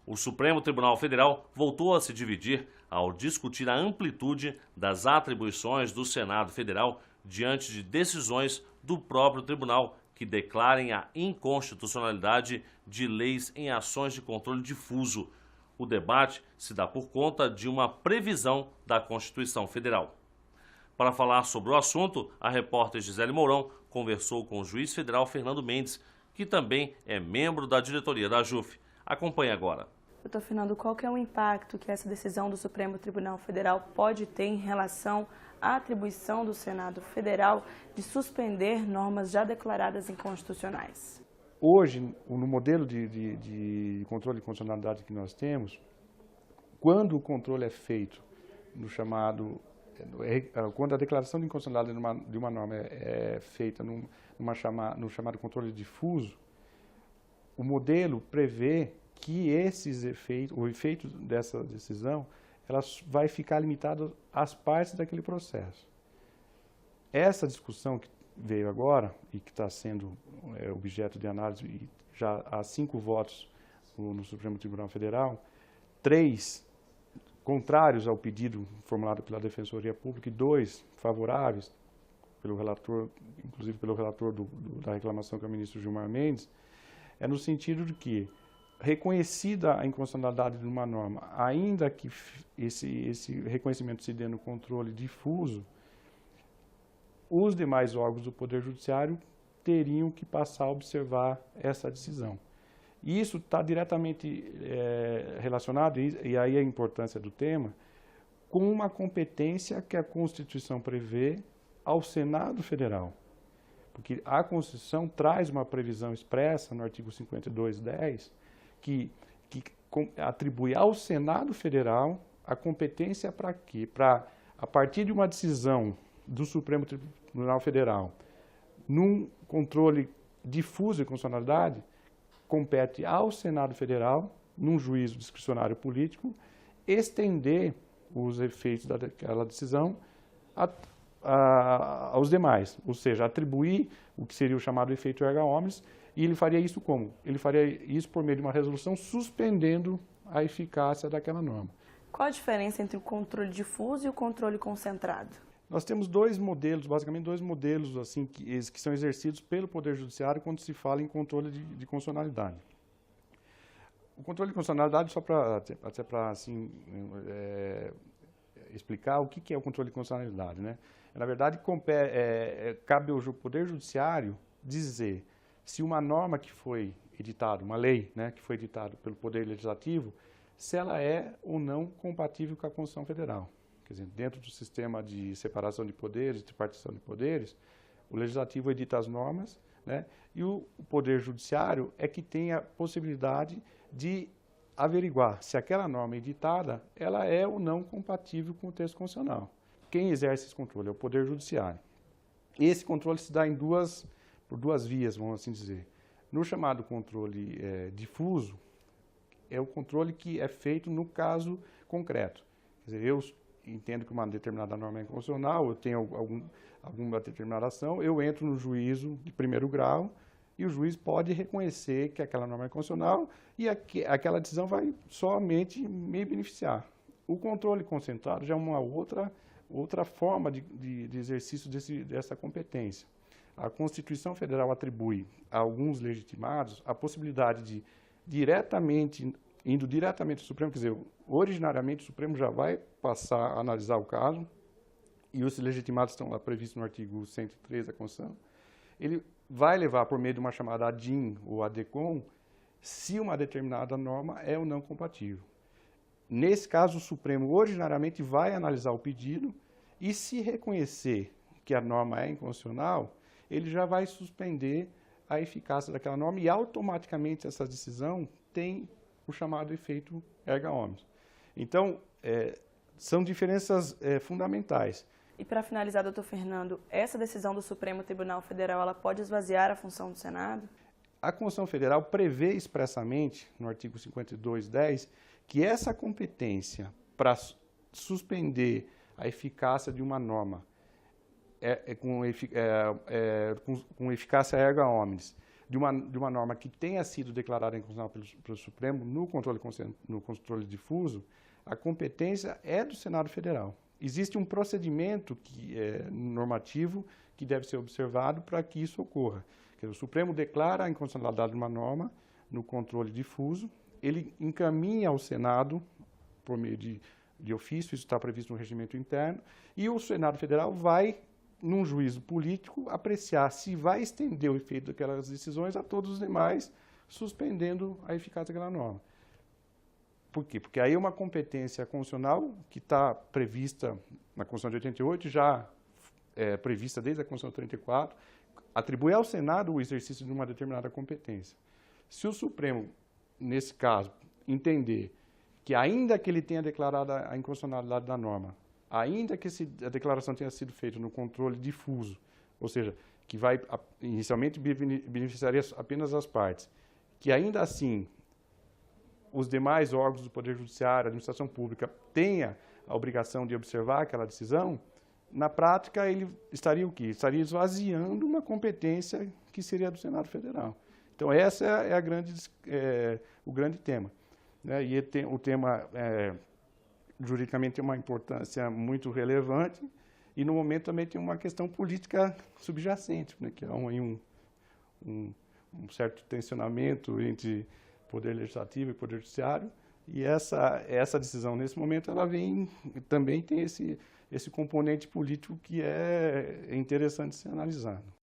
O Supremo Tribunal Federal voltou a se dividir ao discutir a amplitude das atribuições do Senado Federal diante de decisões do próprio tribunal que declarem a inconstitucionalidade de leis em ações de controle difuso. O debate se dá por conta de uma previsão da Constituição Federal. Para falar sobre o assunto, a repórter Gisele Mourão conversou com o juiz federal Fernando Mendes, que também é membro da diretoria da JUF. Acompanhe agora. Doutor Fernando, qual que é o impacto que essa decisão do Supremo Tribunal Federal pode ter em relação à atribuição do Senado Federal de suspender normas já declaradas inconstitucionais? Hoje, no modelo de controle de constitucionalidade que nós temos, quando o controle é feito no chamado, quando a declaração de inconstitucionalidade de uma norma é feita no chamado controle difuso, o modelo prevê que o efeito dessa decisão, ela vai ficar limitado às partes daquele processo. Essa discussão que veio agora e que está sendo objeto de análise, e já há 5 votos no Supremo Tribunal Federal, 3 contrários ao pedido formulado pela Defensoria Pública e 2 favoráveis, pelo relator, inclusive pelo relator da reclamação, que é o ministro Gilmar Mendes, é no sentido de que, reconhecida a inconstitucionalidade de uma norma, ainda que esse reconhecimento se dê no controle difuso, os demais órgãos do Poder Judiciário teriam que passar a observar essa decisão. E isso está diretamente relacionado, e aí a importância do tema, com uma competência que a Constituição prevê ao Senado Federal. Porque a Constituição traz uma previsão expressa no artigo 52(10), que atribui ao Senado Federal a competência para quê? Para, a partir de uma decisão do Supremo Tribunal Federal, num controle difuso de constitucionalidade, compete ao Senado Federal, num juízo discricionário político, estender os efeitos daquela decisão aos demais, ou seja, atribuir o que seria o chamado efeito erga omnes. E ele faria isso como? Ele faria isso por meio de uma resolução suspendendo a eficácia daquela norma. Qual a diferença entre o controle difuso e o controle concentrado? Nós temos 2 modelos, basicamente 2 modelos assim, que são exercidos pelo Poder Judiciário quando se fala em controle de constitucionalidade. O controle de constitucionalidade, só para assim, explicar o que é o controle de constitucionalidade, né? Na verdade, cabe ao Poder Judiciário dizer se uma norma que foi editada, uma lei, né, que foi editada pelo Poder Legislativo, se ela é ou não compatível com a Constituição Federal. Quer dizer, dentro do sistema de separação de poderes, de tripartição de poderes, o Legislativo edita as normas, né, e o Poder Judiciário é que tem a possibilidade de averiguar se aquela norma editada ela é ou não compatível com o texto constitucional. Quem exerce esse controle é o Poder Judiciário. Esse controle se dá por 2 vias, vamos assim dizer. No chamado controle difuso, é o controle que é feito no caso concreto. Quer dizer, eu entendo que uma determinada norma é inconstitucional, eu tenho alguma determinada ação, eu entro no juízo de primeiro grau e o juiz pode reconhecer que aquela norma é inconstitucional e aquela decisão vai somente me beneficiar. O controle concentrado já é uma outra forma de exercício dessa competência. A Constituição Federal atribui a alguns legitimados a possibilidade de indo diretamente ao Supremo, quer dizer, originariamente o Supremo já vai passar a analisar o caso, e os legitimados estão lá previstos no artigo 103 da Constituição. Ele vai levar por meio de uma chamada ADIM ou ADECOM, se uma determinada norma é ou não compatível. Nesse caso, o Supremo originariamente vai analisar o pedido e, se reconhecer que a norma é inconstitucional, ele já vai suspender a eficácia daquela norma e automaticamente essa decisão tem o chamado efeito erga omnes. Então, são diferenças fundamentais. E para finalizar, doutor Fernando, essa decisão do Supremo Tribunal Federal, ela pode esvaziar a função do Senado? A Constituição Federal prevê expressamente, no artigo 52(10), que essa competência para suspender a eficácia de uma norma com eficácia erga omnes, de uma norma que tenha sido declarada inconstitucional pelo Supremo no controle difuso, a competência é do Senado Federal. Existe um procedimento normativo que deve ser observado para que isso ocorra. Quer dizer, o Supremo declara a inconstitucionalidade de uma norma no controle difuso, ele encaminha ao Senado por meio de ofício, isso está previsto no regimento interno, e o Senado Federal vai, num juízo político, apreciar se vai estender o efeito daquelas decisões a todos os demais, suspendendo a eficácia daquela norma. Por quê? Porque aí é uma competência constitucional que está prevista na Constituição de 88, já prevista desde a Constituição de 34, atribui ao Senado o exercício de uma determinada competência. Se o Supremo, nesse caso, entender que ainda que ele tenha declarado a inconstitucionalidade da norma, ainda que a declaração tenha sido feita no controle difuso, ou seja, que vai inicialmente beneficiaria apenas as partes, que ainda assim os demais órgãos do Poder Judiciário, a administração pública, tenha a obrigação de observar aquela decisão, na prática ele estaria o quê? Estaria esvaziando uma competência que seria do Senado Federal. Então, esse é o grande tema. Né? E o tema, juridicamente, tem uma importância muito relevante e, no momento, também tem uma questão política subjacente, né? Que é um certo tensionamento entre Poder Legislativo e Poder Judiciário, e essa decisão, nesse momento, ela também tem esse componente político que é interessante ser analisado.